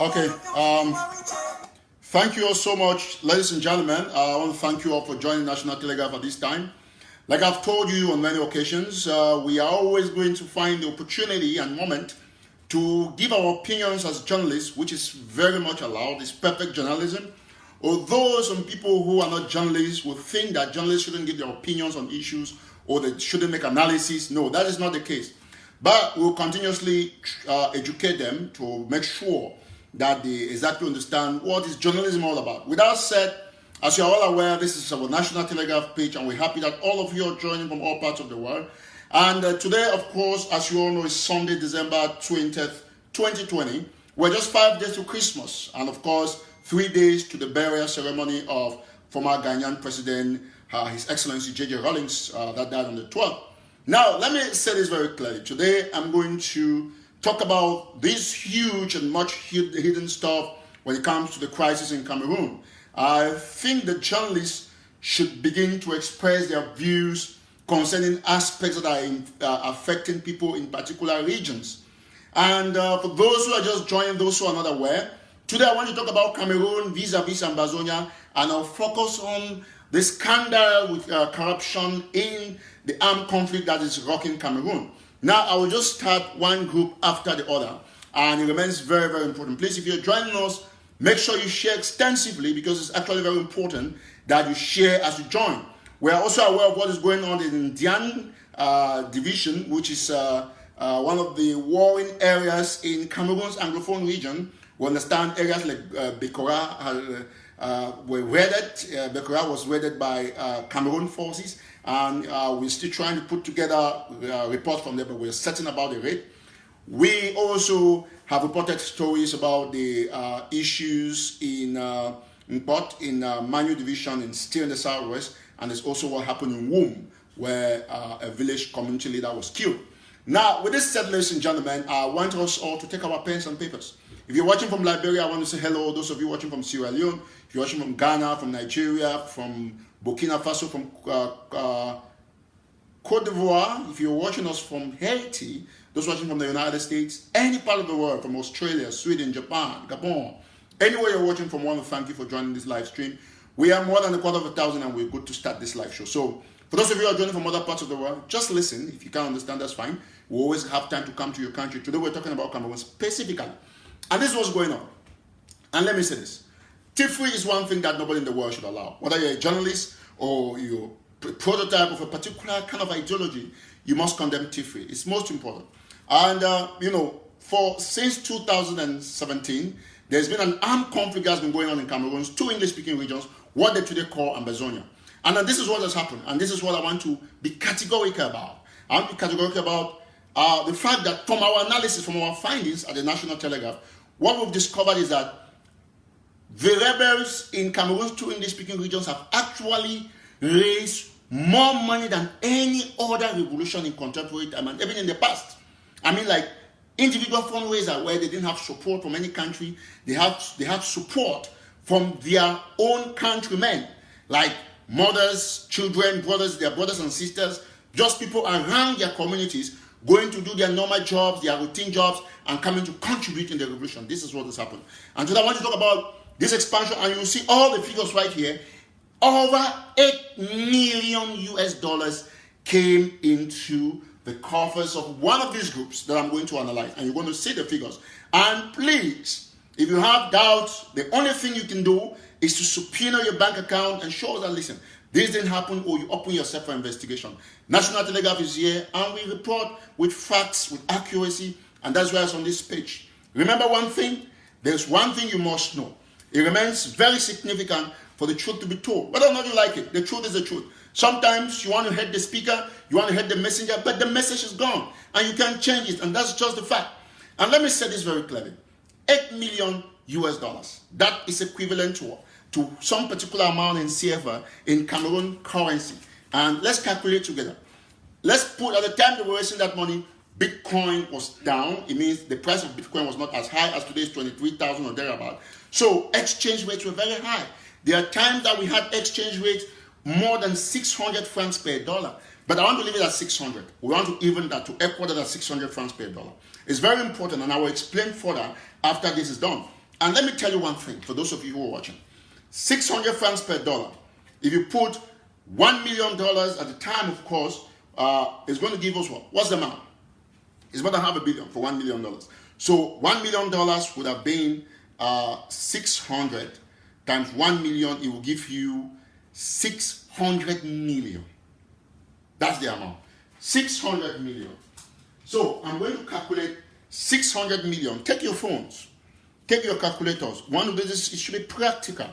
Okay. Thank you all so much, ladies and gentlemen. I want to thank you all for joining National Telegraph at this time. Like I've told you on many occasions, we are always going to find the opportunity and moment to give our opinions as journalists, which is very much allowed. It's perfect journalism. Although some people who are not journalists will think that journalists shouldn't give their opinions on issues or they shouldn't make analysis. No, that is not the case. But we'll continuously educate them to make sure that they exactly understand what is journalism all about. With that said, as you are all aware, this is our National Telegraph page, and we're happy that all of you are joining from all parts of the world. And today, of course, as you all know, is Sunday, December 20th, 2020. We're just 5 days to Christmas, and of course, 3 days to the burial ceremony of former Ghanaian President, His Excellency J.J. Rawlings, that died on the 12th. Now, let me say this very clearly. Today, I'm going to talk about this huge and much hidden stuff when it comes to the crisis in Cameroon. I think the journalists should begin to express their views concerning aspects that are affecting people in particular regions. And for those who are just joining, those who are not aware, today I want to talk about Cameroon vis-a-vis Ambazonia, and I'll focus on the scandal with corruption in the armed conflict that is rocking Cameroon. Now, I will just start one group after the other, and it remains very, very important. Please, if you're joining us, make sure you share extensively, because it's actually very important that you share as you join. We are also aware of what is going on in the Indian division, which is one of the warring areas in Cameroon's Anglophone region. We understand areas like Bekora were raided. Bekora was raided by Cameroon forces, and we're still trying to put together reports from there, but we're certain about the raid. We also have reported stories about the issues in Manu division and still in the southwest, and there's also what happened in Womb, where a village community leader was killed. Now, with this said, ladies and gentlemen, I want us all to take our pens and papers. If you're watching from Liberia, I want to say hello. Those of you watching from Sierra Leone, if you're watching from Ghana, from Nigeria, from Burkina Faso, from Cote d'Ivoire, if you're watching us from Haiti, those watching from the United States, any part of the world, from Australia, Sweden, Japan, Gabon, anywhere you're watching from, I want to thank you for joining this live stream. We are more than 250,000, and we're good to start this live show. So, for those of you who are joining from other parts of the world, just listen. If you can't understand, that's fine. We always have time to come to your country. Today, we're talking about Cameroon specifically. And this is what's going on. And let me say this. Thievery is one thing that nobody in the world should allow. Whether you're a journalist or you're a prototype of a particular kind of ideology, you must condemn thievery. It's most important. And, since 2017, there's been an armed conflict that's been going on in Cameroon's 2 English-speaking regions, what they today call Ambazonia. And this is what has happened, and this is what I want to be categorical about. I want to be categorical about the fact that from our analysis, from our findings at the National Telegraph, what we've discovered is that the rebels in Cameroon's 2 English-speaking regions have actually raised more money than any other revolution in contemporary time and even in the past. I mean, like individual fundraisers where they didn't have support from any country, they have support from their own countrymen, like mothers, children, brothers, their brothers and sisters, just people around their communities going to do their normal jobs, their routine jobs, and coming to contribute in the revolution. This is what has happened. And today I want to talk about this expansion, and you'll see all the figures right here. Over $8 million US came into the coffers of one of these groups that I'm going to analyze, and you're going to see the figures. And please, if you have doubts, the only thing you can do is to subpoena your bank account and show us that, listen, this didn't happen, or you open yourself for investigation. National Telegraph is here, and we report with facts, with accuracy, and that's why it's on this page. Remember one thing, there's one thing you must know. It remains very significant for the truth to be told. Whether or not you like it, the truth is the truth. Sometimes you want to hit the speaker, you want to hit the messenger, but the message is gone, and you can't change it, and that's just the fact. And let me say this very clearly. $8 million US. That is equivalent to some particular amount in CFA in Cameroon currency. And let's calculate together. Let's put, at the time they were raising that money, Bitcoin was down. It means the price of Bitcoin was not as high as today's 23,000 or thereabout. So exchange rates were very high. There are times that we had exchange rates more than 600 francs per dollar. But I want to leave it at 600. We want to even that, to equal that at 600 francs per dollar. It's very important, and I will explain further after this is done. And let me tell you one thing, for those of you who are watching. 600 francs per dollar. If you put $1 million at the time, of course, it's going to give us what? What's the amount? It's more than $500 million for $1 million. So $1 million would have been 600 times 1 million. It will give you 600 million. That's the amount. 600 million. So I'm going to calculate 600 million. Take your phones. Take your calculators. One of these, it should be practical.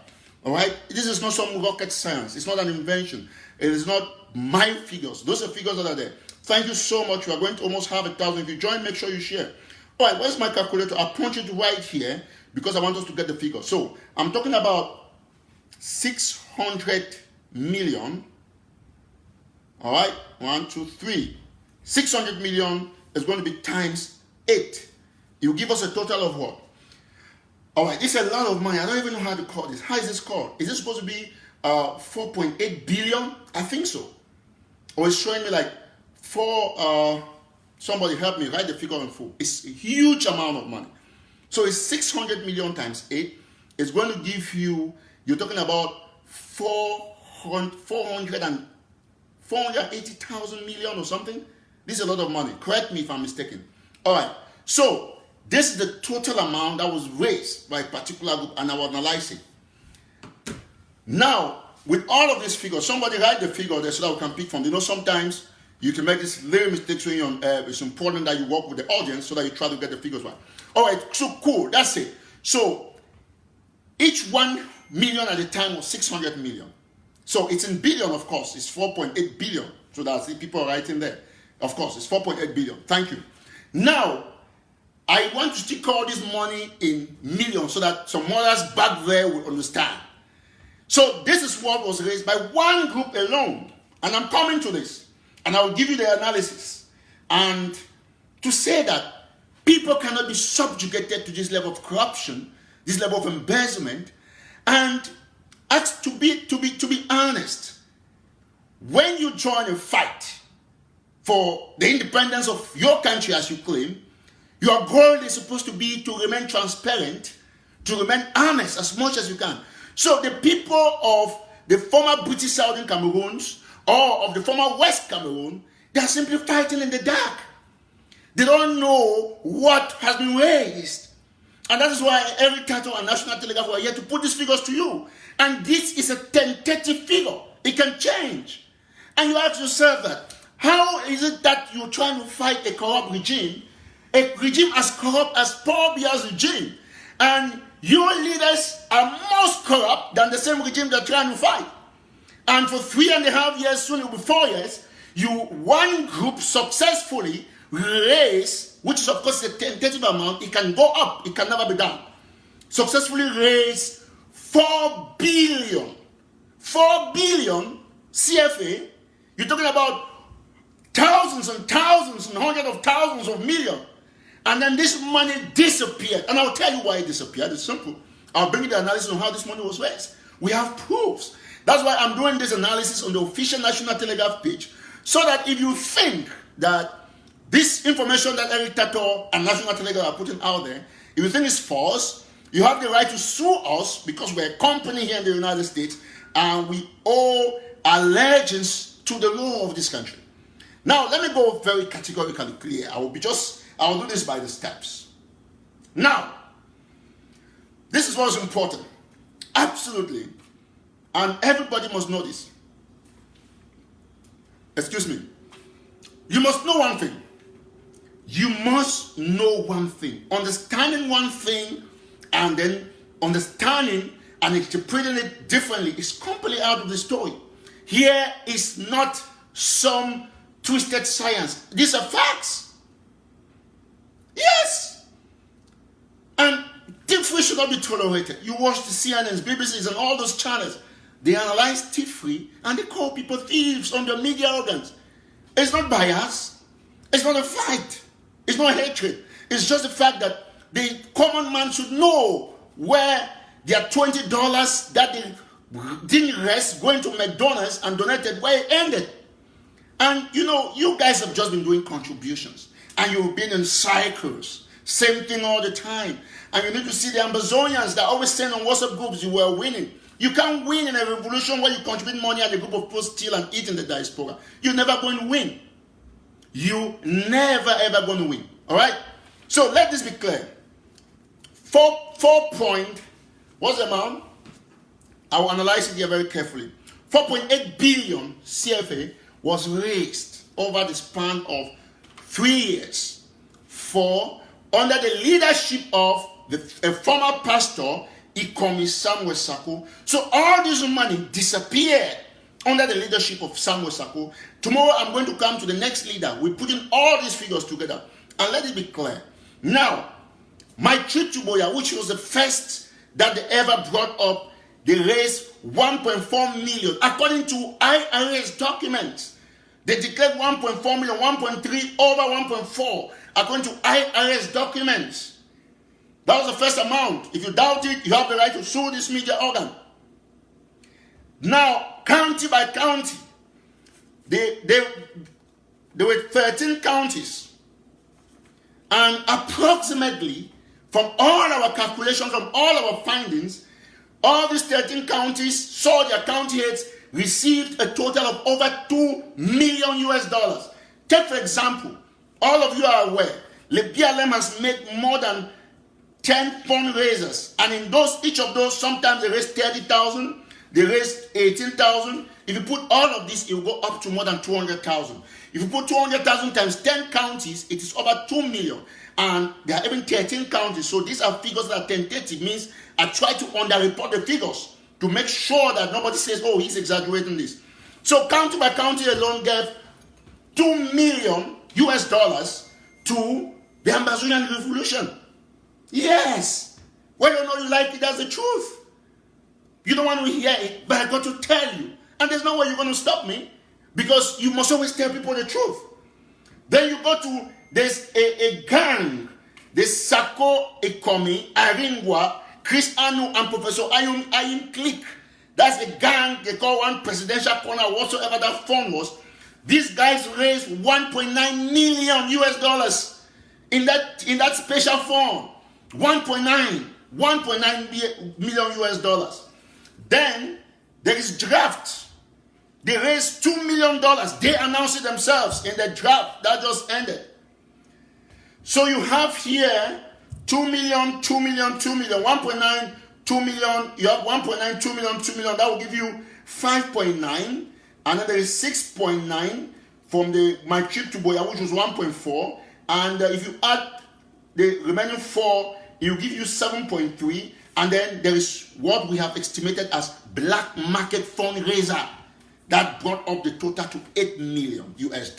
All right? This is not some rocket science. It's not an invention. It is not my figures. Those are figures that are there. Thank you so much. We are going to almost have 1,000. If you join, make sure you share. All right, where's my calculator? I'll punch it right here because I want us to get the figure. So I'm talking about 600 million. All right, 1, 2, 3. 600 million is going to be times 8. It will give us a total of what? All right, this is a lot of money. I don't even know how to call this. How is this called? Is this supposed to be 4.8 billion? I think so. Or it's showing me like 4, somebody help me write the figure in full. It's a huge amount of money. So it's 600 million times 8. It's going to give you, you're talking about 480,000 million or something. This is a lot of money. Correct me if I'm mistaken. All right. So this is the total amount that was raised by a particular group, and I will analyze it. Now, with all of these figures, somebody write the figure there so that we can pick from. You know, sometimes you can make this little mistakes when you're on air. It's important that you work with the audience so that you try to get the figures right. All right, so cool. That's it. So each 1 million at the time was 600 million. So it's in billion, of course. It's 4.8 billion. So that's the people writing there. Of course, it's 4.8 billion. Thank you. Now, I want to stick all this money in millions so that some others back there will understand. So this is what was raised by one group alone. And I'm coming to this. And I will give you the analysis. And to say that people cannot be subjugated to this level of corruption, this level of embezzlement, and ask to be honest. When you join a fight for the independence of your country, as you claim, your goal is supposed to be to remain transparent, to remain honest as much as you can. So the people of the former British Southern Cameroons or of the former West Cameroon, they are simply fighting in the dark. They don't know what has been raised. And that is why Eric Tato and National Telegraph are here to put these figures to you. And this is a tentative figure. It can change. And you ask yourself that, how is it that you're trying to fight a corrupt regime? A regime as corrupt as Paul Biya's regime. And your leaders are most corrupt than the same regime they're trying to fight. And for 3.5 years, soon it will be 4 years, one group successfully raised, which is of course a tentative amount, it can go up, it can never be down. Successfully raised 4 billion. 4 billion CFA. You're talking about thousands and thousands and hundreds of thousands of millions. And then this money disappeared. And I'll tell you why it disappeared. It's simple. I'll bring you the analysis on how this money was raised. We have proofs. That's why I'm doing this analysis on the official National Telegraph page. So that if you think that this information that Eric Tato and National Telegraph are putting out there, if you think it's false, you have the right to sue us because we're a company here in the United States and we owe allegiance to the law of this country. Now, let me go very categorically clear. I will do this by the steps. Now, this is what is important. Absolutely. And everybody must know this. Excuse me. You must know one thing. You must know one thing. Understanding one thing and then understanding and interpreting it differently is completely out of the story. Here is not some twisted science. These are facts. Yes. And thievery should not be tolerated. You watch the CNNs, BBCs, and all those channels. They analyze thievery and they call people thieves on their media organs. It's not bias. It's not a fight. It's not hatred. It's just the fact that the common man should know where their $20 that they didn't rest going to McDonald's and donated, where it ended. And you know, you guys have just been doing contributions and you've been in cycles Same thing all the time. And you need to see the Ambazonians that always send on WhatsApp groups you were winning. You can't win in a revolution where you contribute money and a group of people steal and eat in the diaspora. You're never going to win. You never ever going to win. All right? So let this be clear. 4 point, what's the amount? I will analyze it here very carefully. 4.8 billion CFA was raised over the span of 3 years under the leadership of a former pastor, Ikomi Samuel Sako. So all this money disappeared under the leadership of Samuel Sako. Tomorrow I'm going to come to the next leader. We're putting all these figures together. And let it be clear. Now, my trip to Buea, which was the first that they ever brought up, they raised 1.4 million. According to IRS documents, they declared 1.4 million, 1.3 over 1.4. According to IRS documents. That was the first amount. If you doubt it, you have the right to sue this media organ. Now, county by county, there were 13 counties. And approximately, from all our calculations, from all our findings, all these 13 counties saw their county heads received a total of over $2 million US. Take, for example, all of you are aware, Le BLM has made more than 10 fundraisers. And in those, each of those, sometimes they raise 30,000, they raise 18,000. If you put all of this, it will go up to more than 200,000. If you put 200,000 times 10 counties, it is over 2 million. And there are even 13 counties. So these are figures that are tentative. Means I try to underreport the figures to make sure that nobody says, oh, he's exaggerating this. So county by county alone gave $2 million US to the Amazonian revolution. Yes. Whether or not you like it, that's the truth. You don't want to hear it, but I got to tell you. And there's no way you're going to stop me, because you must always tell people the truth. Then you go to, there's a gang, the Sako Ikomi, Aringwa, Chris Anu, and Professor Ayun clique. That's a gang, they call one presidential corner, whatsoever that fund was. These guys raised 1.9 million US in that special fund. 1.9 million US. Then there is draft. They raised $2 million. They announced it themselves in the draft that just ended. So you have here 2 million, 2 million, 2 million, 1.9, 2 million. You have 1.9, 2 million, 2 million. That will give you 5.9. And then there is 6.9 from my trip to Buea, which was 1.4. And if you add the remaining 4, it will give you 7.3. And then there is what we have estimated as black market fundraiser that brought up the total to 8 million US.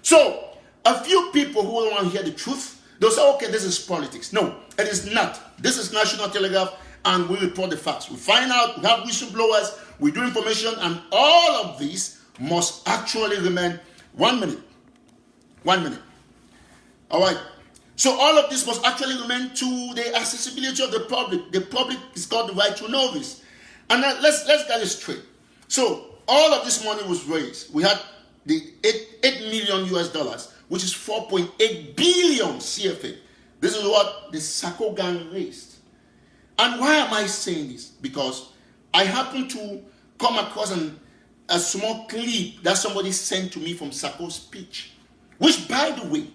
So a few people who don't want to hear the truth, they'll say, okay, this is politics. No, it is not. This is National Telegraph, and we report the facts. We find out, we have whistleblowers, we do information, and all of these must actually remain 1 minute. 1 minute. All right. So all of this must actually remain to the accessibility of the public. The public has got the right to know this. And now let's get it straight. So all of this money was raised. We had the 8 million US, which is 4.8 billion CFA. This is what the Sako gang raised. And why am I saying this? Because I happen to come across a small clip that somebody sent to me from Sako's speech, which, by the way,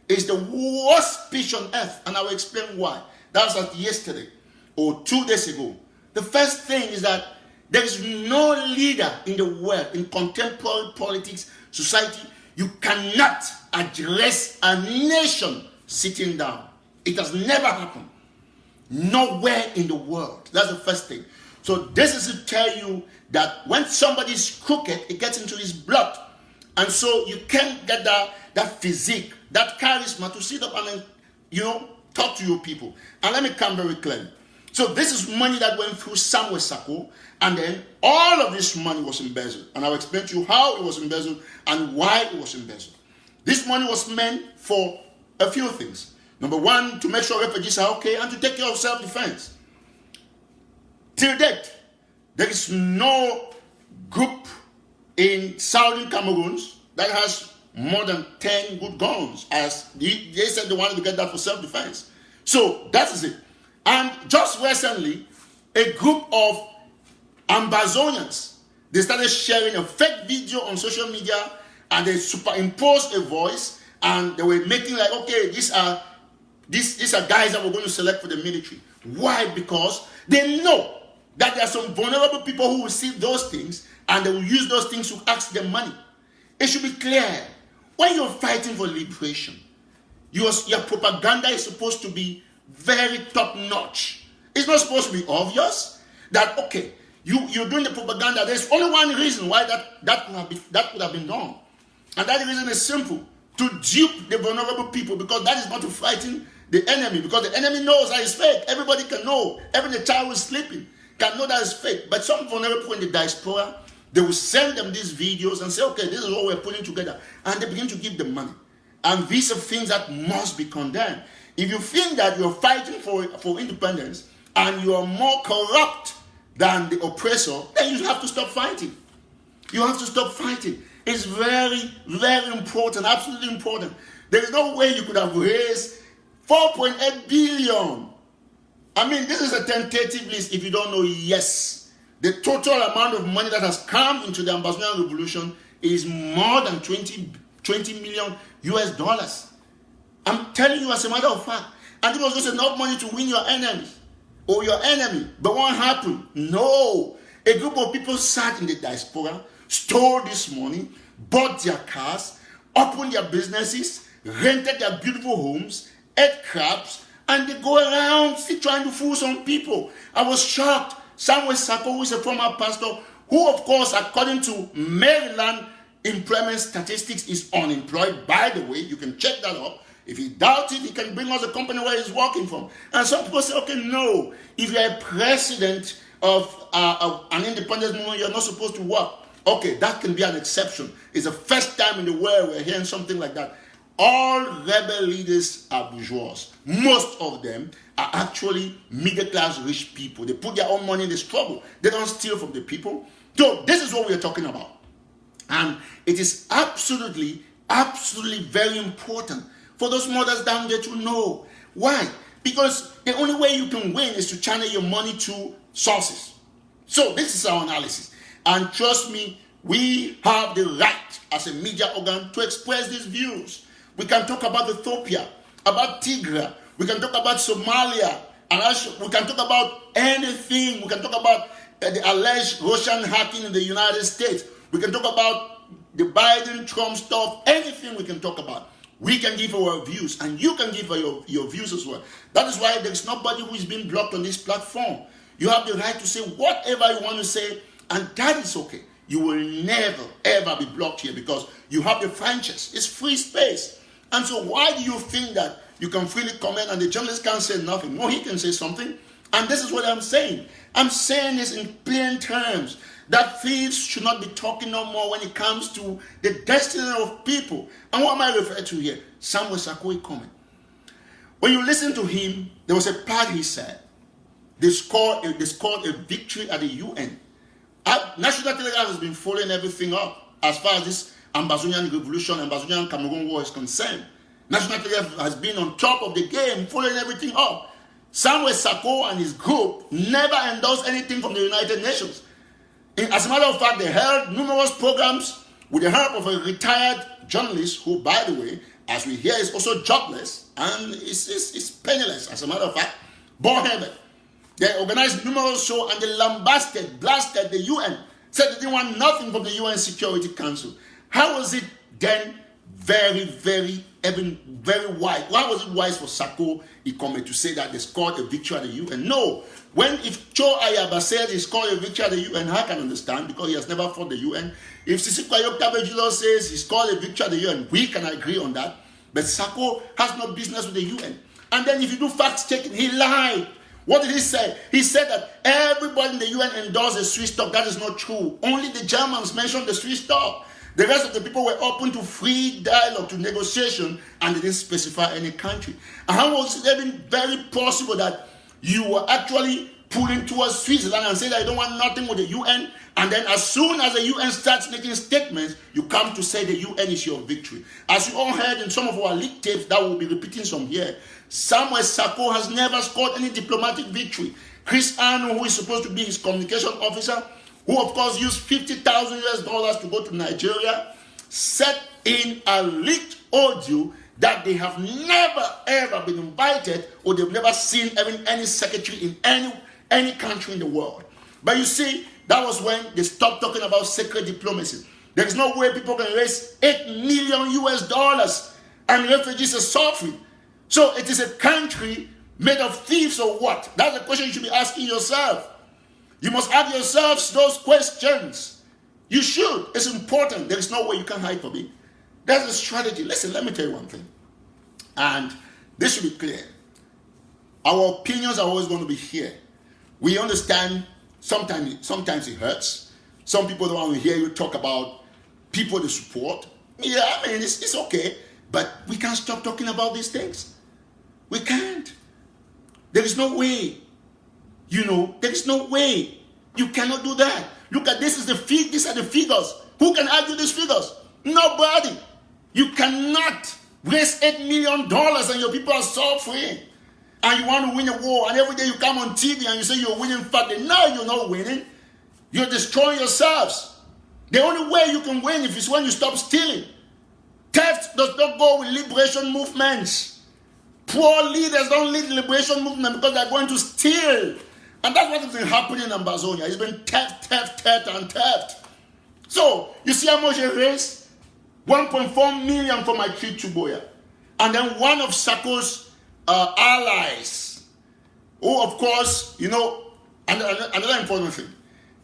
is the worst speech on earth, and I will explain why. That was like yesterday or 2 days ago. The first thing is that there is no leader in the world, in contemporary politics, society, you cannot address a nation sitting down. It has never happened. Nowhere in the world. That's the first thing. So this is to tell you that when somebody is crooked, it gets into his blood. And so you can't get that physique, that charisma to sit up and then, talk to your people. And let me come very clearly. So this is money that went through Samuel Sako, and then all of this money was embezzled. And I'll explain to you how it was embezzled and why it was embezzled. This money was meant for a few things. Number one, to make sure refugees are okay and to take care of self-defense. Till date, there is no group in southern Cameroon that has more than 10 good guns, as they said they wanted to get that for self-defense. So that is it. And just recently, a group of Ambazonians, they started sharing a fake video on social media, and they superimposed a voice, and they were making like, okay, these are guys that we're going to select for the military. Why? Because they know that there are some vulnerable people who will see those things, and they will use those things to ask them money. It should be clear, when you're fighting for liberation, your propaganda is supposed to be very top-notch. It's not supposed to be obvious that, okay, you're doing the propaganda. There's only one reason why that could have been done. And that reason is simple: to dupe the vulnerable people, because that is not to frighten the enemy, because the enemy knows that it's fake. Everybody can know. Even the child who is sleeping can know that it's fake. But some vulnerable people in the diaspora, they will send them these videos and say, okay, this is what we're putting together. And they begin to give them money. And these are things that must be condemned. If you think that you're fighting for independence and you are more corrupt than the oppressor, then you have to stop fighting. You have to stop fighting. It's very, very important, absolutely important. There is no way you could have raised 4.8 billion. I mean, this is a tentative list if you don't know. Yes, the total amount of money that has come into the Ambazonian revolution is more than 20 million US dollars. I'm telling you as a matter of fact. And it was just enough money to win your enemy or your enemy. But what happened? No. A group of people sat in the diaspora, stole this money, bought their cars, opened their businesses, rented their beautiful homes, ate crabs, and they go around still trying to fool some people. I was shocked. Samuel Sako, who is a former pastor, who of course, according to Maryland employment statistics, is unemployed. By the way, you can check that up. If he doubts it, he can bring us a company where he's working from. And some people say, okay, no, if you're a president of an independence movement, you're not supposed to work. Okay, that can be an exception. It's the first time in the world we're hearing something like that. All rebel leaders are bourgeois. Most of them are actually middle-class rich people. They put their own money in the struggle. They don't steal from the people. So this is what we're talking about. And it is absolutely, absolutely very important for those mothers down there to know. Why? Because the only way you can win is to channel your money to sources. So this is our analysis. And trust me, we have the right as a media organ to express these views. We can talk about Ethiopia, about Tigray. We can talk about Somalia. And we can talk about anything. We can talk about the alleged Russian hacking in the United States. We can talk about the Biden-Trump stuff. Anything we can talk about. We can give our views, and you can give your views as well. That is why there is nobody who is being blocked on this platform. You have the right to say whatever you want to say, and that is okay. You will never, ever be blocked here because you have the franchise. It's free space. And so why do you think that you can freely comment and the journalist can't say nothing? No, he can say something. And this is what I'm saying. I'm saying this in plain terms, that thieves should not be talking no more when it comes to the destiny of people. And what am I referring to here? Samuel Sako comment. When you listen to him, there was a part he said, they scored a victory at the UN. National Telegraph has been following everything up as far as this Ambazonian revolution, Ambazonian Cameroon war is concerned. National Telegraph has been on top of the game, following everything up. Samuel Sako and his group never endorsed anything from the United Nations. As a matter of fact, they held numerous programs with the help of a retired journalist who, by the way, as we hear, is also jobless and is penniless, as a matter of fact, boneheaded. They organized numerous shows and they blasted the UN, said they didn't want nothing from the UN Security Council. How was it then very wise? Why was it wise for Sako Ikome to say that they scored a victory at the UN? No. If Cho Ayaba said he scored a victory at the UN, I can understand because he has never fought the UN. If Sisi Kwayo Kabejilo says he scored a victory at the UN, we can agree on that. But Sako has no business with the UN. And then if you do fact checking, he lied. What did he say? He said that everybody in the UN endorsed the Swiss talk. That is not true. Only the Germans mentioned the Swiss talk. The rest of the people were open to free dialogue, to negotiation, and they didn't specify any country. And how was it even very possible that you were actually pulling towards Switzerland and say that you don't want nothing with the UN. And then as soon as the UN starts making statements, you come to say the UN is your victory. As you all heard in some of our leaked tapes that we'll be repeating some here, Samuel Sarko has never scored any diplomatic victory. Chris Anu, who is supposed to be his communication officer, who of course used $50,000 to go to Nigeria, said in a leaked audio that they have never ever been invited, or they've never seen any secretary in any country in the world. But you see, that was when they stopped talking about secret diplomacy. There is no way people can raise $8 million US and refugees are suffering. So it is a country made of thieves or what? That's the question you should be asking yourself. You must ask yourselves those questions. You should. It's important. There is no way you can hide from it. That's a strategy. Listen, let me tell you one thing. And this should be clear. Our opinions are always going to be here. We understand sometimes it hurts. Some people don't want to hear you talk about people they support. Yeah, I mean, it's okay. But we can't stop talking about these things. We can't. There is no way. There is no way. You cannot do that. Look at this. These are the figures. Who can argue these figures? Nobody. You cannot raise $8 million and your people are suffering. And you want to win a war. And every day you come on TV and you say you're winning. No, you're not winning. You're destroying yourselves. The only way you can win is when you stop stealing. Theft does not go with liberation movements. Poor leaders don't lead the liberation movement because they're going to steal. And that's what has been happening in Ambazonia. It's been theft, and theft. So, you see how much I raised? 1.4 million for my trip to Boya. And then one of Sarko's allies, who of course, another important thing,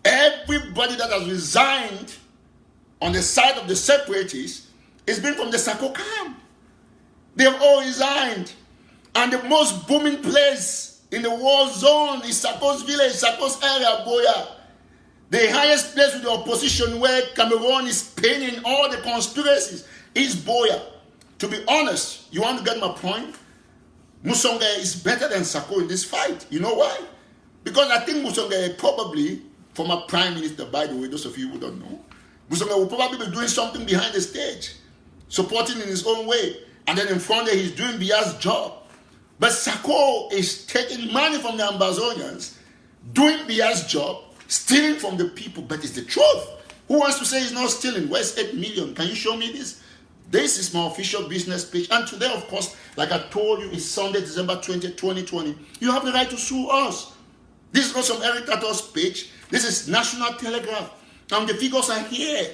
everybody that has resigned on the side of the separatists is been from the Sarko camp. They have all resigned. And the most booming place in the war zone is Sarko's village, Sarko's area, Boya. The highest place with the opposition where Cameroon is pinning all the conspiracies is Boya. To be honest, you want to get my point? Musonga is better than Sarko in this fight. You know why? Because I think Musonga is probably, former prime minister, by the way, those of you who don't know, Musonga will probably be doing something behind the stage, supporting in his own way. And then in front there, he's doing Biya's job. But Sarko is taking money from the Ambazonians, doing Biya's job, stealing from the people, but it's the truth. Who wants to say he's not stealing? Where's 8 million? Can you show me this? This is my official business page. And today, of course, like I told you, it's Sunday, December 20, 2020. You have the right to sue us. This is not some Eric Tato's page. This is National Telegraph. And the figures are here.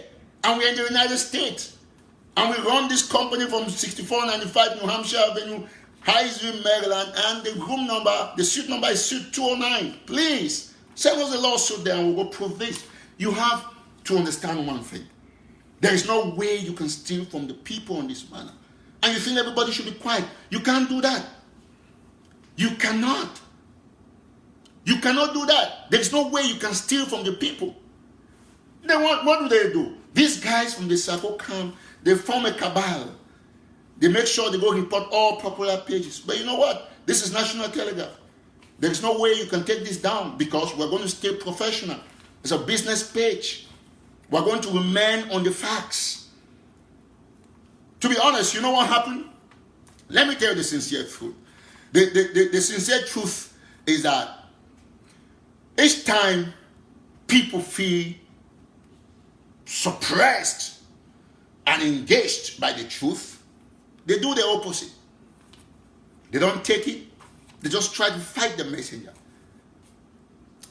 And we're in the United States. And we run this company from 6495 New Hampshire Avenue, Highsville, Maryland. And the room number, the suite number is suite 209. Please. Send us a lawsuit there and we'll go prove this. You have to understand one thing. There is no way you can steal from the people in this manner. And you think everybody should be quiet. You can't do that. You cannot. You cannot do that. There is no way you can steal from the people. Then what do they do? These guys from the Sarko camp, they form a cabal. They make sure they go report all popular pages. But you know what? This is National Telegraph. There is no way you can take this down because we're going to stay professional. It's a business page. We're going to remain on the facts. To be honest, you know what happened? Let me tell you the sincere truth. The sincere truth is that each time people feel suppressed and engaged by the truth, they do the opposite. They don't take it. They just try to fight the messenger.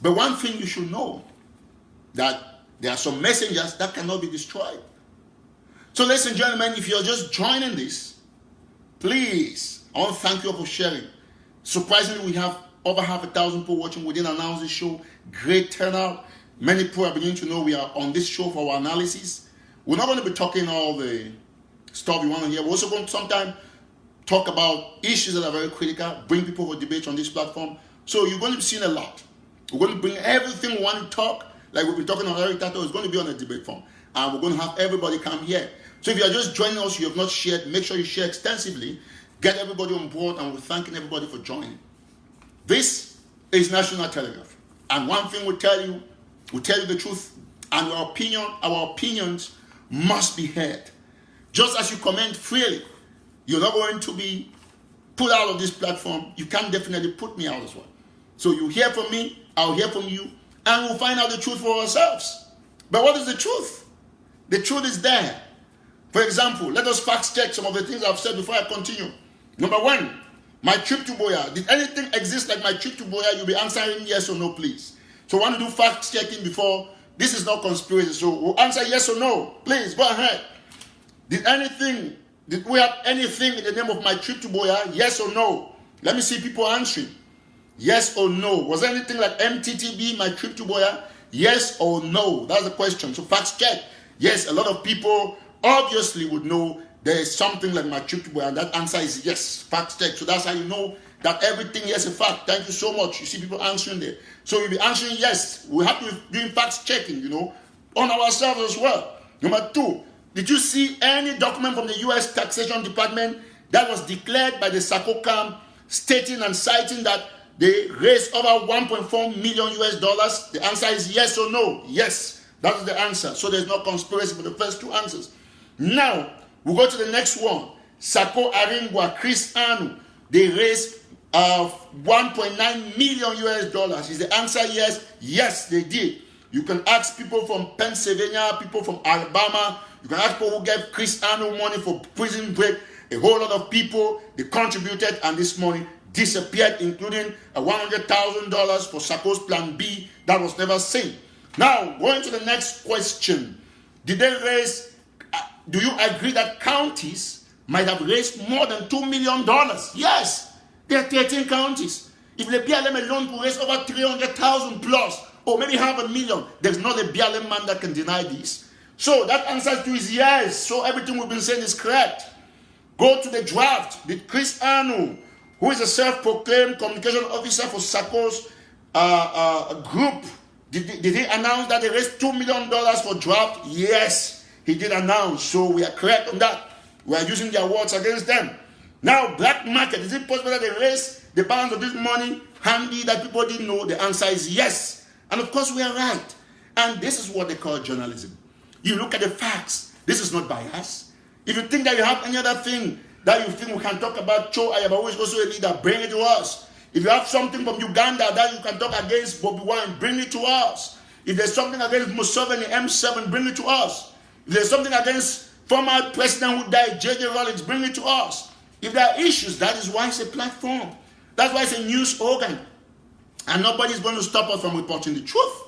But one thing you should know, that there are some messengers that cannot be destroyed. So ladies and gentlemen, if you're just joining this, please, I want to thank you for sharing. Surprisingly, we have over 500,000 people watching. We didn't announce this show. Great turnout. Many people are beginning to know we are on this show for our analysis. We're not going to be talking all the stuff you want to hear. We're also going to sometimes talk about issues that are very critical, bring people for debate on this platform. So you're going to be seeing a lot. We're going to bring everything we want to talk, like we've been talking on Eric Tato, is going to be on a debate forum. And we're going to have everybody come here. So if you are just joining us, you have not shared, make sure you share extensively. Get everybody on board, and we're thanking everybody for joining. This is National Telegraph. And one thing we tell you the truth, and our opinions must be heard. Just as you comment freely, you're not going to be put out of this platform. You can definitely put me out as well. So you hear from me, I'll hear from you, and we'll find out the truth for ourselves. But what is the truth? The truth is there. For example, let us fact check some of the things I've said before I continue. Number one, my trip to Buea. Did anything exist like my trip to Buea? You'll be answering yes or no, please. So I want to do fact checking before. This is not conspiracy, so we'll answer yes or no. Please, go ahead. Did we have anything in the name of my trip to Buea? Yes or no? Let me see people answering. Yes or no? Was there anything like MTTB, my trip to Buea? Yes or no? That's the question. So fact check. Yes, a lot of people obviously would know there is something like my trip to Buea, and that answer is yes. Fact check. So that's how you know that everything is a fact. Thank you so much. You see people answering there. So you'll be answering yes. We have to be doing fact checking, on ourselves as well. Number two, did you see any document from the U.S. Taxation Department that was declared by the SACOCAM stating and citing that they raised over $1.4 million US? The answer is yes or no. Yes, that is the answer. So there's no conspiracy for the first two answers. Now, we'll go to the next one. Sako Aringwa, Chris Anu, they raised $1.9 million US. Is the answer yes? Yes, they did. You can ask people from Pennsylvania, people from Alabama. You can ask people who gave Chris Anu money for prison break. A whole lot of people, they contributed, and this money disappeared, including $100,000 for Sako's Plan B that was never seen. Now, going to the next question. Did they raise, do you agree that counties might have raised more than $2 million? Yes, there are 13 counties. If the BLM alone could raise over 300,000 plus, or maybe $500,000, there's not a BLM man that can deny this. So that answer to is yes. So everything we've been saying is correct. Go to the draft. Did Chris Anu, who is a self-proclaimed communication officer for Sako's group, did he announce that they raised $2 million for draft? Yes, he did announce. So we are correct on that. We are using their words against them. Now, black market. Is it possible that they raise the balance of this money handy that people didn't know? The answer is yes. And of course, we are right. And this is what they call journalism. You look at the facts. This is not bias. If you think that you have any other thing that you think we can talk about, Cho Ayabawo is also a leader, bring it to us. If you have something from Uganda that you can talk against Bobby Wine, bring it to us. If there's something against Museveni, M7, bring it to us. If there's something against former president who died, J.J. Rawlings, bring it to us. If there are issues, that is why it's a platform. That's why it's a news organ. And nobody's going to stop us from reporting the truth.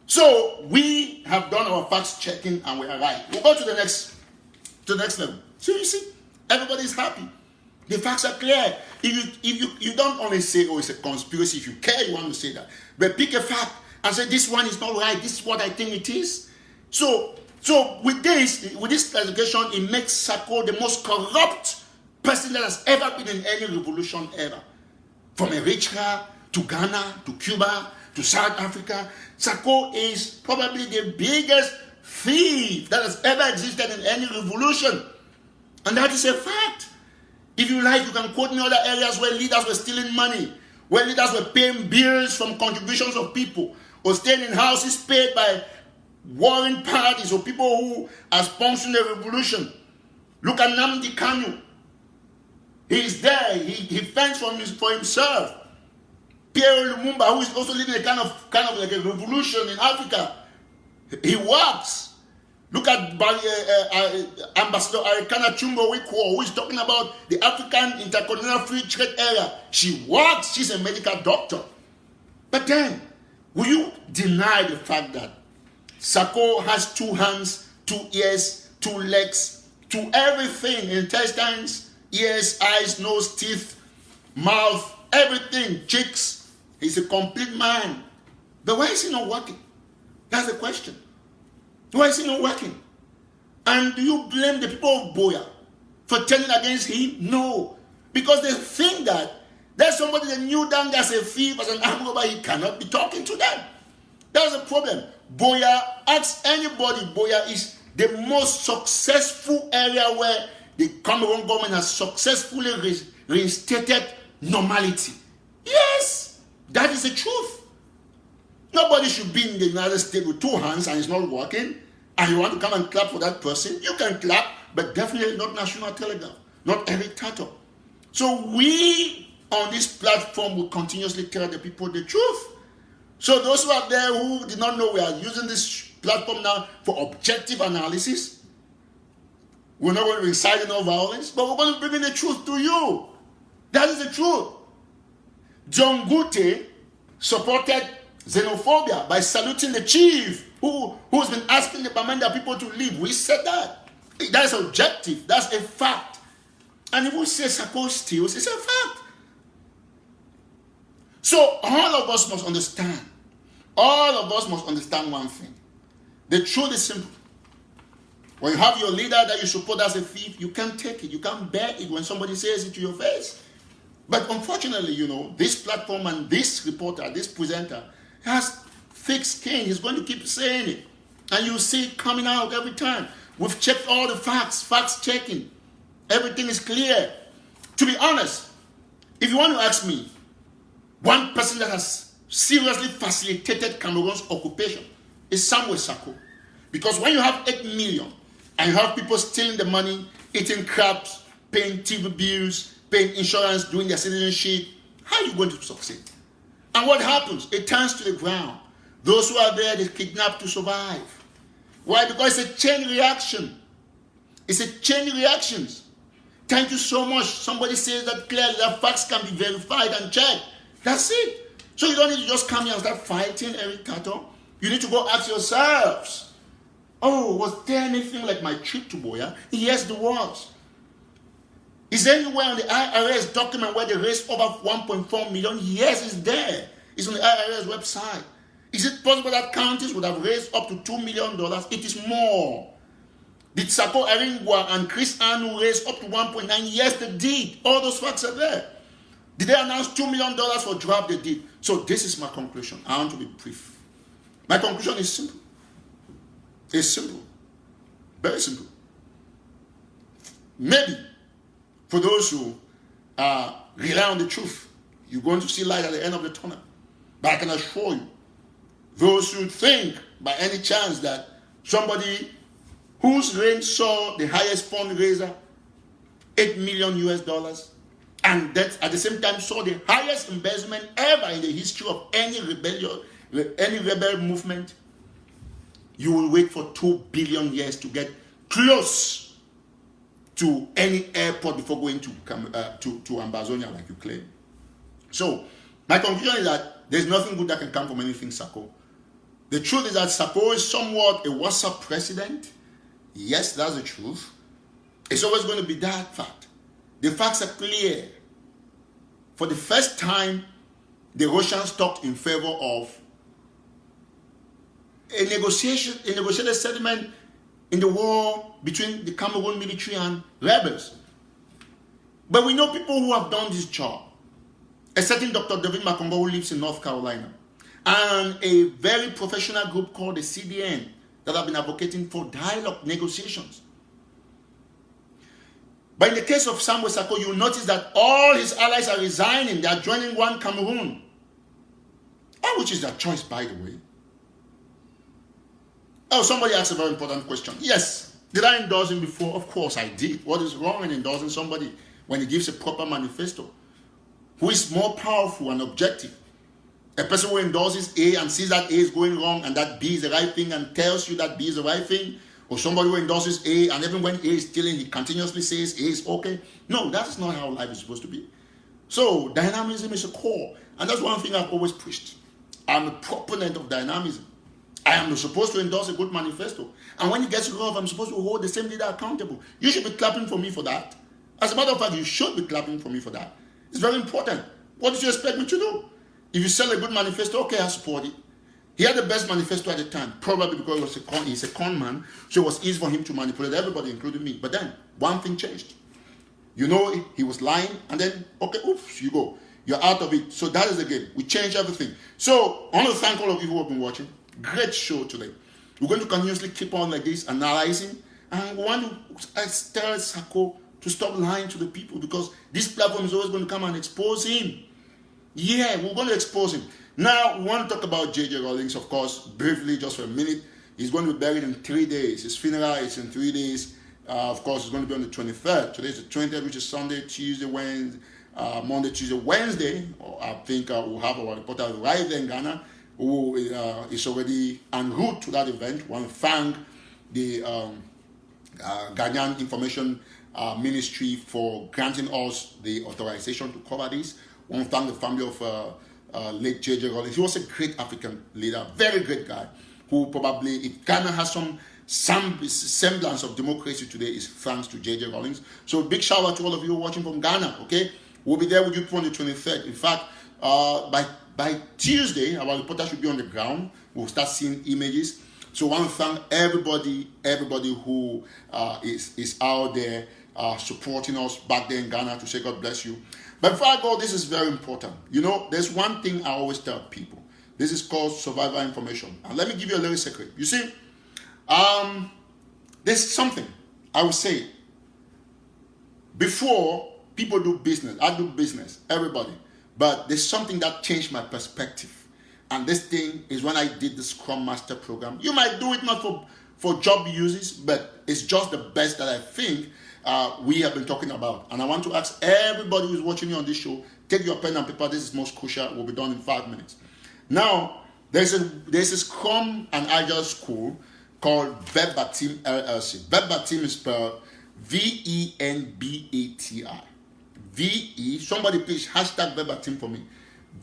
So we have done our facts checking and we are right. We'll go to the next level. So you see, everybody's happy. The facts are clear. If you don't only say, oh, it's a conspiracy. If you care, you want to say that. But pick a fact and say, this one is not right. This is what I think it is. So with this classification, it makes Sako the most corrupt person that has ever been in any revolution ever. From Eritrea to Ghana to Cuba to South Africa, Sako is probably the biggest thief that has ever existed in any revolution. And that is a fact. If you like, you can quote me other areas where leaders were stealing money, where leaders were paying bills from contributions of people, or staying in houses paid by warring parties or people who are sponsoring the revolution. Look at Nnamdi Kanu. He's there. He fends for himself. Pierre Lumumba, who is also leading a kind of like a revolution in Africa, he works. Look at Ambassador Arikana Chumbo Wikwo, who is talking about the African Intercontinental Free Trade Area. She works. She's a medical doctor. But then, will you deny the fact that Sako has 2 hands, 2 ears, 2 legs, to everything, intestines, ears, eyes, nose, teeth, mouth, everything, cheeks? He's a complete man. But why is he not working? That's the question. Why is he not working? And do you blame the people of Buea for turning against him? No. Because they think that there's somebody that knew down as a thief, as an armed robber, he cannot be talking to them. That's the problem. Buea, ask anybody, Buea is the most successful area where the Cameroon government has successfully reinstated normality. Yes, that is the truth. Nobody should be in the United States with 2 hands and it's not working, and you want to come and clap for that person. You can clap, but definitely not National Telegraph, not Eric Tato. So we on this platform will continuously tell the people the truth. So those who are there who did not know we are using this platform now for objective analysis, we're not going to be inciting no violence, but we're going to bring the truth to you. That is the truth. John Gute supported xenophobia by saluting the chief who's been asking the Bamenda people to leave. We said that. That's objective. That's a fact. And if we say Sako steals, it's a fact. So all of us must understand. All of us must understand one thing. The truth is simple. When you have your leader that you support as a thief, you can't take it. You can't bear it when somebody says it to your face. But unfortunately, you know, this platform and this reporter, this presenter, has thick skin. He's going to keep saying it. And you see it coming out every time. We've checked all the facts checking. Everything is clear. To be honest, if you want to ask me, one person that has seriously facilitated Cameroon's occupation is Samuel Sako. Because when you have 8 million and you have people stealing the money, eating crabs, paying TV bills, paying insurance, doing their citizenship, how are you going to succeed? And what happens? It turns to the ground. Those who are there, they kidnap to survive. Why? Because it's a chain reaction. It's a chain reactions. Thank you so much. Somebody says that clearly that facts can be verified and checked. That's it. So you don't need to just come here and start fighting Eric Tato. You need to go ask yourselves, oh, was there anything like my trip to Buea? Yes, there was. Is there anywhere on the IRS document where they raised over 1.4 million? Yes, it's there. It's on the IRS website. Is it possible that counties would have raised up to $2 million? It is more. Did Sako Aringwa and Chris Anu raise up to 1.9? Yes, they did. All those facts are there. Did they announce $2 million for draft? They did. So this is my conclusion. I want to be brief. My conclusion is simple. It's simple. Very simple. Maybe for those who rely on the truth, you're going to see light at the end of the tunnel. But I can assure you, those who think by any chance that somebody whose reign saw the highest fundraiser, $8 million US, and that at the same time saw the highest embezzlement ever in the history of any rebellion, any rebel movement, you will wait for 2 billion years to get close to any airport before going to Ambazonia like you claim. So, my conclusion is that there's nothing good that can come from anything Sako. The truth is that Sako is somewhat a WhatsApp president. Yes, that's the truth. It's always going to be that fact. The facts are clear. For the first time, the Russians talked in favor of a negotiated settlement in the war between the Cameroon military and rebels. But we know people who have done this job. A certain Dr. David Makongo who lives in North Carolina, and a very professional group called the CDN that have been advocating for dialogue negotiations. But in the case of Samuel Sako, you notice that all his allies are resigning. They are joining One Cameroon. Which is their choice, by the way. Oh, somebody asked a very important question. Yes. Did I endorse him before? Of course I did. What is wrong in endorsing somebody when he gives a proper manifesto? Who is more powerful and objective? A person who endorses A and sees that A is going wrong and that B is the right thing and tells you that B is the right thing? Or somebody who endorses A and even when A is stealing, he continuously says A is okay? No, that's not how life is supposed to be. So, dynamism is a core. And that's one thing I've always preached. I'm a proponent of dynamism. I am supposed to endorse a good manifesto. And when it gets wrong, I'm supposed to hold the same leader accountable. You should be clapping for me for that. As a matter of fact, you should be clapping for me for that. It's very important. What did you expect me to do? If you sell a good manifesto, okay, I support it. He had the best manifesto at the time, probably because he's a con man, so it was easy for him to manipulate everybody, including me. But then, one thing changed. You know, he was lying, and then, okay, oops, you go. You're out of it. So that is the game. We changed everything. So, I want to thank all of you who have been watching. Great show today. We're going to continuously keep on like this, analyzing, and we want to tell Sako to stop lying to the people, because this platform is always going to come and expose him. Yeah, we're going to expose him. Now, we want to talk about J.J. Rawlings, of course, briefly, just for a minute. He's going to be buried in 3 days. His funeral is in 3 days. Of course, it's going to be on the 23rd. Today is the 20th, which is Sunday, Tuesday, Wednesday, Monday, Tuesday, Wednesday. I think we'll have our reporter right there in Ghana, who is already en route to that event. I want to thank the Ghanaian Information Ministry for granting us the authorization to cover this. I want to thank the family of late J.J. Rawlings. He was a great African leader, very great guy, who probably, if Ghana has some semblance of democracy today, is thanks to J.J. Rawlings. So big shout out to all of you watching from Ghana, okay? We'll be there with you on the 23rd. In fact, by Tuesday, our reporter should be on the ground. We'll start seeing images. So I want to thank everybody who is out there supporting us back there in Ghana, to say God bless you. But before I go, this is very important. You know, there's one thing I always tell people. This is called survivor information. And let me give you a little secret. You see, there's something I would say. Before, people do business. I do business, everybody. But there's something that changed my perspective. And this thing is when I did the Scrum Master program. You might do it not for job uses, but it's just the best that I think we have been talking about. And I want to ask everybody who's watching me on this show, take your pen and paper. This is most crucial. We'll be done in 5 minutes. Now, there's a Scrum and Agile school called Verbatim LLC. Verbatim is spelled VENBATI. Somebody please hashtag Verbatim for me.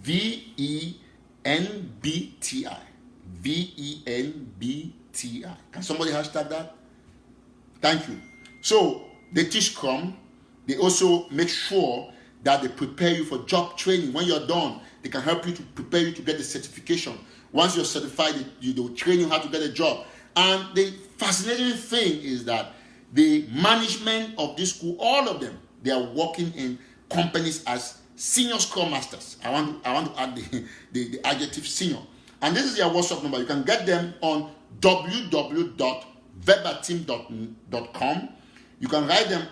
VENBTI. VENBTI. Can somebody hashtag that? Thank you. So they teach Scrum. They also make sure that they prepare you for job training. When you're done, they can help you to prepare you to get the certification. Once you're certified, they'll train you how to get a job. And the fascinating thing is that the management of this school, all of them, they are working in companies as senior Scrum Masters. I want to add the adjective senior. And this is their WhatsApp number. You can get them on www.verbatim.com. You can write them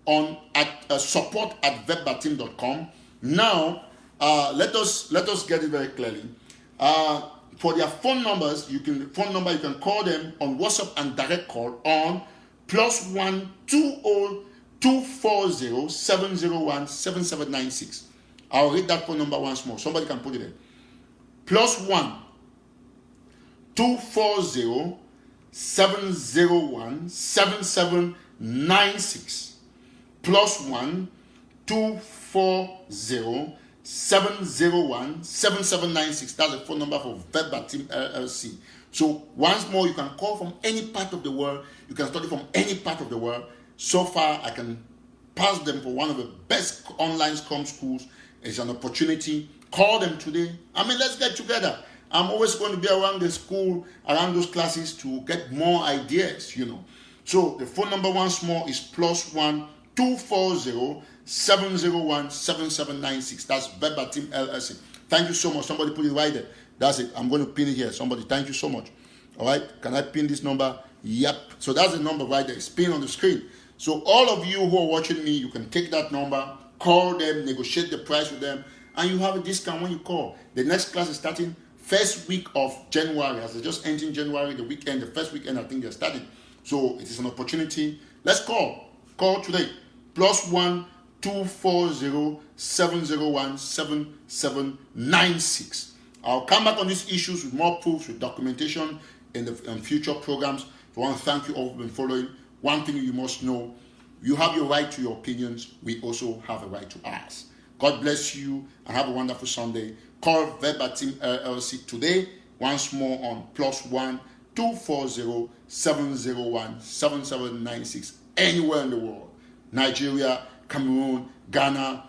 on at support@verbatim.com. Now, let us get it very clearly. For their phone numbers, you can call them on WhatsApp and direct call on +1 20 240 701 7796. I'll read that phone number once more. Somebody can put it in. +1 240 701 7796. +1 240 701 7796. That's the phone number for Verbatim LLC. So once more, you can call from any part of the world. You can study from any part of the world. So far, I can pass them for one of the best online Scrum schools. It's an opportunity. Call them today. I mean, let's get together. I'm always going to be around the school, around those classes to get more ideas, you know. So the phone number once more is +1 240 701 7796. That's Verbatim LLC. Thank you so much. Somebody put it right there. That's it. I'm going to pin it here. Somebody, thank you so much. All right. Can I pin this number? Yep. So that's the number right there. It's pinned on the screen. So all of you who are watching me, you can take that number, call them, negotiate the price with them, and you have a discount when you call. The next class is starting first week of January. As they just ending January, the first weekend, I think they're starting. So it is an opportunity. Let's call. Call today. +1 240 701 7796. I'll come back on these issues with more proofs, with documentation in future programs. So I want to thank you all for been following. One thing you must know, you have your right to your opinions. We also have a right to ours. God bless you and have a wonderful Sunday. Call Verbatim LLC today, once more on +1 240 701 7796. Anywhere in the world. Nigeria, Cameroon, Ghana,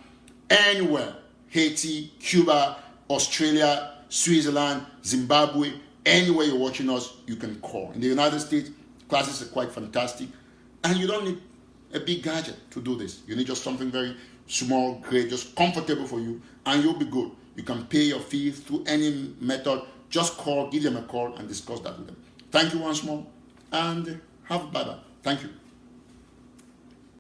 anywhere. Haiti, Cuba, Australia, Switzerland, Zimbabwe, anywhere you're watching us, you can call. In the United States, classes are quite fantastic. And you don't need a big gadget to do this. You need just something very small, great, just comfortable for you, and you'll be good. You can pay your fee through any method. Just call, give them a call, and discuss that with them. Thank you once more, and have a bye-bye. Thank you.